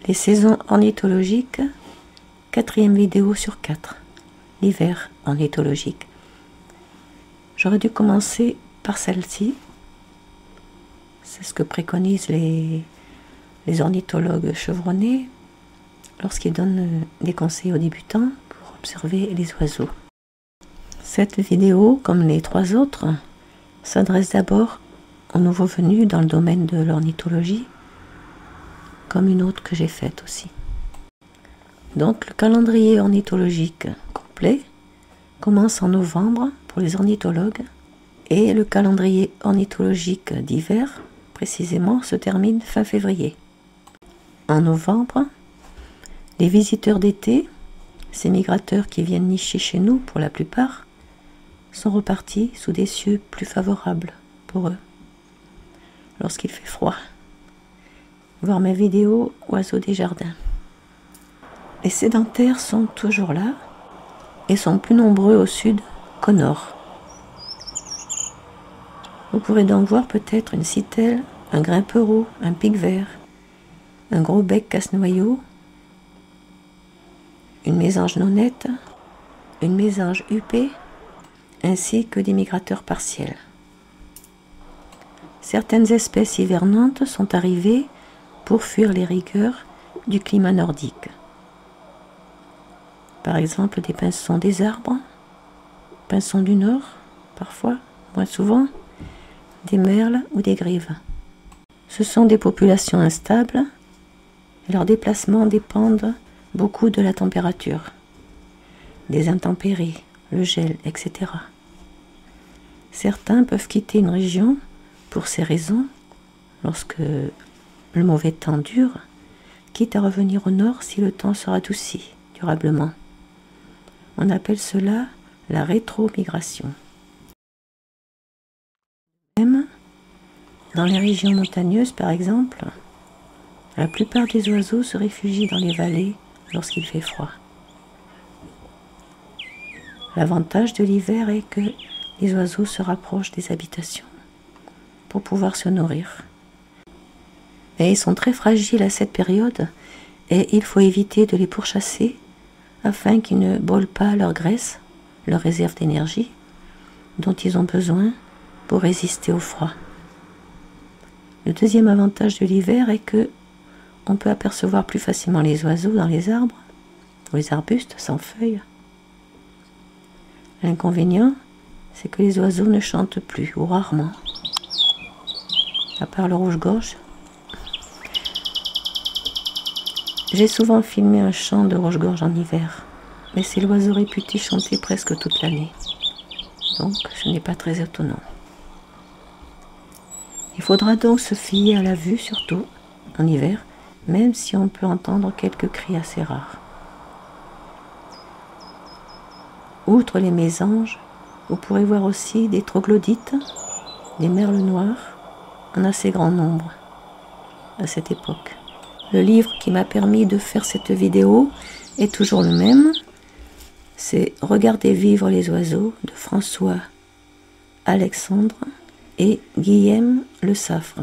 Les saisons ornithologiques, 4e vidéo sur 4. L'hiver ornithologique. J'aurais dû commencer par celle-ci. C'est ce que préconisent les ornithologues chevronnés lorsqu'ils donnent des conseils aux débutants pour observer les oiseaux. Cette vidéo, comme les 3 autres, s'adresse d'abord aux nouveaux venus dans le domaine de l'ornithologie, comme une autre que j'ai faite aussi. Donc le calendrier ornithologique complet commence en novembre pour les ornithologues et le calendrier ornithologique d'hiver, précisément, se termine fin février. En novembre, les visiteurs d'été, ces migrateurs qui viennent nicher chez nous pour la plupart, sont repartis sous des cieux plus favorables pour eux, lorsqu'il fait froid. Voir mes vidéos Oiseaux des jardins. Les sédentaires sont toujours là et sont plus nombreux au sud qu'au nord. Vous pourrez donc voir peut-être une citelle, un grimpereau, un pic-vert, un gros bec casse-noyau, une mésange nonnette, une mésange huppée, ainsi que des migrateurs partiels. Certaines espèces hivernantes sont arrivées pour fuir les rigueurs du climat nordique. Par exemple des pinsons des arbres, pinsons du nord, parfois, moins souvent, des merles ou des grives. Ce sont des populations instables et leurs déplacements dépendent beaucoup de la température, des intempéries, le gel, etc. Certains peuvent quitter une région pour ces raisons, lorsque le mauvais temps dure, quitte à revenir au nord si le temps se radoucit durablement. On appelle cela la rétromigration. Même dans les régions montagneuses, par exemple, la plupart des oiseaux se réfugient dans les vallées lorsqu'il fait froid. L'avantage de l'hiver est que les oiseaux se rapprochent des habitations pour pouvoir se nourrir. Mais ils sont très fragiles à cette période et il faut éviter de les pourchasser afin qu'ils ne brûlent pas leur graisse, leur réserve d'énergie, dont ils ont besoin pour résister au froid. Le deuxième avantage de l'hiver est que on peut apercevoir plus facilement les oiseaux dans les arbres ou les arbustes sans feuilles. L'inconvénient, c'est que les oiseaux ne chantent plus, ou rarement, à part le rouge-gorge. J'ai souvent filmé un chant de rouge-gorge en hiver, mais c'est l'oiseau réputé chanter presque toute l'année. Donc ce n'est pas très étonnant. Il faudra donc se fier à la vue, surtout en hiver, même si on peut entendre quelques cris assez rares. Outre les mésanges, vous pourrez voir aussi des troglodytes, des merles noirs, en assez grand nombre à cette époque. Le livre qui m'a permis de faire cette vidéo est toujours le même. C'est « Regardez vivre les oiseaux » de François Alexandre et Guillaume Le Saffre.